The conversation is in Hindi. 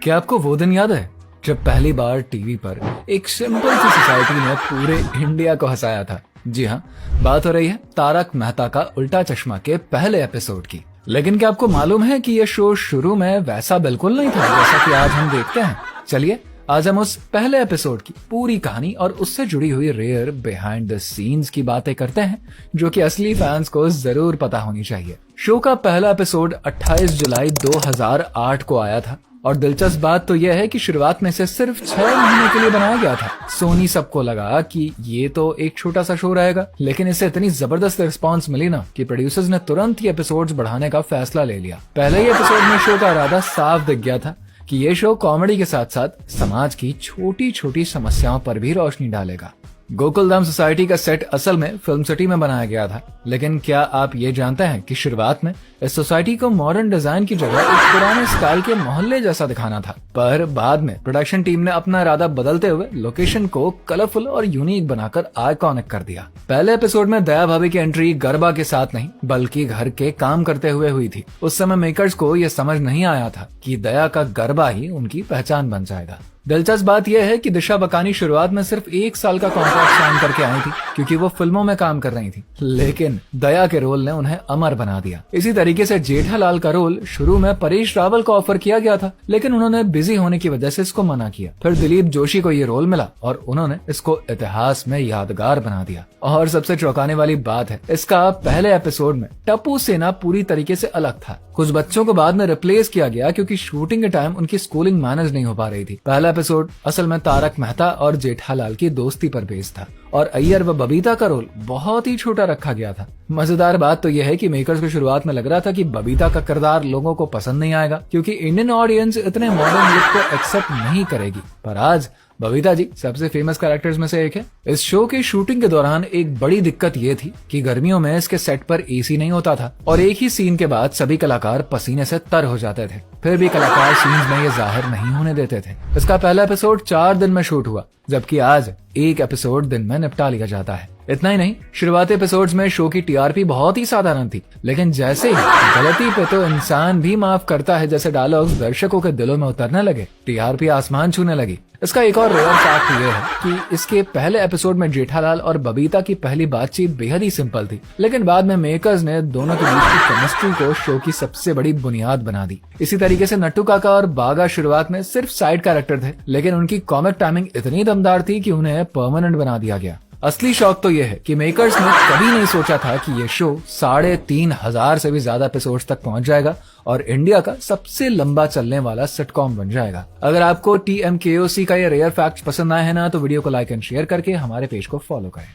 क्या आपको वो दिन याद है जब पहली बार टीवी पर एक सिंपल सी सोसाइटी ने पूरे इंडिया को हंसाया था? जी हाँ, बात हो रही है तारक मेहता का उल्टा चश्मा के पहले एपिसोड की। लेकिन क्या आपको मालूम है कि ये शो शुरू में वैसा बिल्कुल नहीं था जैसा कि आज हम देखते हैं। चलिए आज हम उस पहले एपिसोड की पूरी कहानी और उससे जुड़ी हुई रेयर बिहाइंड द सीन्स की बातें करते हैं, जो कि असली फैंस को जरूर पता होनी चाहिए। शो का पहला एपिसोड 28 जुलाई 2008 को आया था और दिलचस्प बात तो यह है कि शुरुआत में से सिर्फ 6 महीने के लिए बनाया गया था। सोनी सबको लगा कि ये तो एक छोटा सा शो रहेगा, लेकिन इसे इतनी जबरदस्त रिस्पांस मिली ना कि प्रोड्यूसर्स ने तुरंत ये एपिसोड्स बढ़ाने का फैसला ले लिया। पहले ही एपिसोड में शो का इरादा साफ दिख गया था कि ये शो कॉमेडी के साथ साथ समाज की छोटी छोटी समस्याओं पर भी रोशनी डालेगा। गोकुलधाम सोसाइटी का सेट असल में फिल्म सिटी में बनाया गया था, लेकिन क्या आप ये जानते हैं कि शुरुआत में इस सोसाइटी को मॉडर्न डिजाइन की जगह एक पुराने स्टाइल के मोहल्ले जैसा दिखाना था, पर बाद में प्रोडक्शन टीम ने अपना इरादा बदलते हुए लोकेशन को कलरफुल और यूनिक बनाकर आइकॉनिक कर दिया। पहले एपिसोड में दया भाभी की एंट्री गरबा के साथ नहीं बल्कि घर के काम करते हुए हुई थी। उस समय मेकर्स को यह समझ नहीं आया था कि दया का गरबा ही उनकी पहचान बन जाएगा। दिलचस्प बात यह है कि दिशा बकानी शुरुआत में सिर्फ 1 साल का कॉन्ट्रैक्ट साइन करके आई थी क्योंकि वो फिल्मों में काम कर रही थी, लेकिन दया के रोल ने उन्हें अमर बना दिया। इसी तरीके से जेठालाल का रोल शुरू में परेश रावल को ऑफर किया गया था, लेकिन उन्होंने बिजी होने की वजह से इसको मना किया। फिर दिलीप जोशी को ये रोल मिला और उन्होंने इसको इतिहास में यादगार बना दिया। और सबसे चौंकाने वाली बात है, इसका पहले एपिसोड में टप्पू सेना पूरी तरीके से अलग था। कुछ बच्चों को बाद में रिप्लेस किया गया क्योंकि शूटिंग के टाइम उनकी स्कूलिंग मैनेज नहीं हो पा रही थी। पहला एपिसोड असल में तारक मेहता और जेठालाल की दोस्ती पर बेस्ड था और अय्यर व बबीता का रोल बहुत ही छोटा रखा गया था। मजेदार बात तो यह है कि मेकर्स को शुरुआत में लग रहा था कि बबीता का किरदार लोगों को पसंद नहीं आएगा क्योंकि इंडियन ऑडियंस इतने मॉडर्न लुक को एक्सेप्ट नहीं करेगी, पर आज बबीता जी सबसे फेमस कैरेक्टर्स में से एक है। इस शो की शूटिंग के दौरान एक बड़ी दिक्कत ये थी कि गर्मियों में इसके सेट पर एसी नहीं होता था और एक ही सीन के बाद सभी कलाकार पसीने से तर हो जाते थे। फिर भी कलाकार सीन्स में ये जाहिर नहीं होने देते थे। इसका पहला एपिसोड 4 दिन में शूट हुआ, जबकि आज एक एपिसोड दिन में निपटा लिया जाता है। इतना ही नहीं, शुरुआती एपिसोड्स में शो की टीआरपी बहुत ही साधारण थी, लेकिन जैसे ही गलती पे तो इंसान भी माफ करता है जैसे डायलॉग्स दर्शकों के दिलों में उतरने लगे, टीआरपी आसमान छूने लगी। इसका एक और रेयर फैक्ट ये है कि इसके पहले एपिसोड में जेठालाल और बबीता की पहली बातचीत बेहद ही सिंपल थी, लेकिन बाद में मेकर्स ने दोनों के बीच की केमिस्ट्री को शो की सबसे बड़ी बुनियाद बना दी। इसी तरीके से नट्टू काका और बागा शुरुआत में सिर्फ साइड कैरेक्टर थे, लेकिन उनकी कॉमिक टाइमिंग इतनी दमदार थी कि उन्हें परमानेंट बना दिया गया। असली शौक तो यह है कि मेकर्स ने कभी नहीं सोचा था कि यह शो 3,500 से भी ज्यादा एपिसोड्स तक पहुंच जाएगा और इंडिया का सबसे लंबा चलने वाला सिटकॉम बन जाएगा। अगर आपको TMKOC का ये रेयर फैक्ट पसंद आए हैं ना, तो वीडियो को लाइक एंड शेयर करके हमारे पेज को फॉलो करें।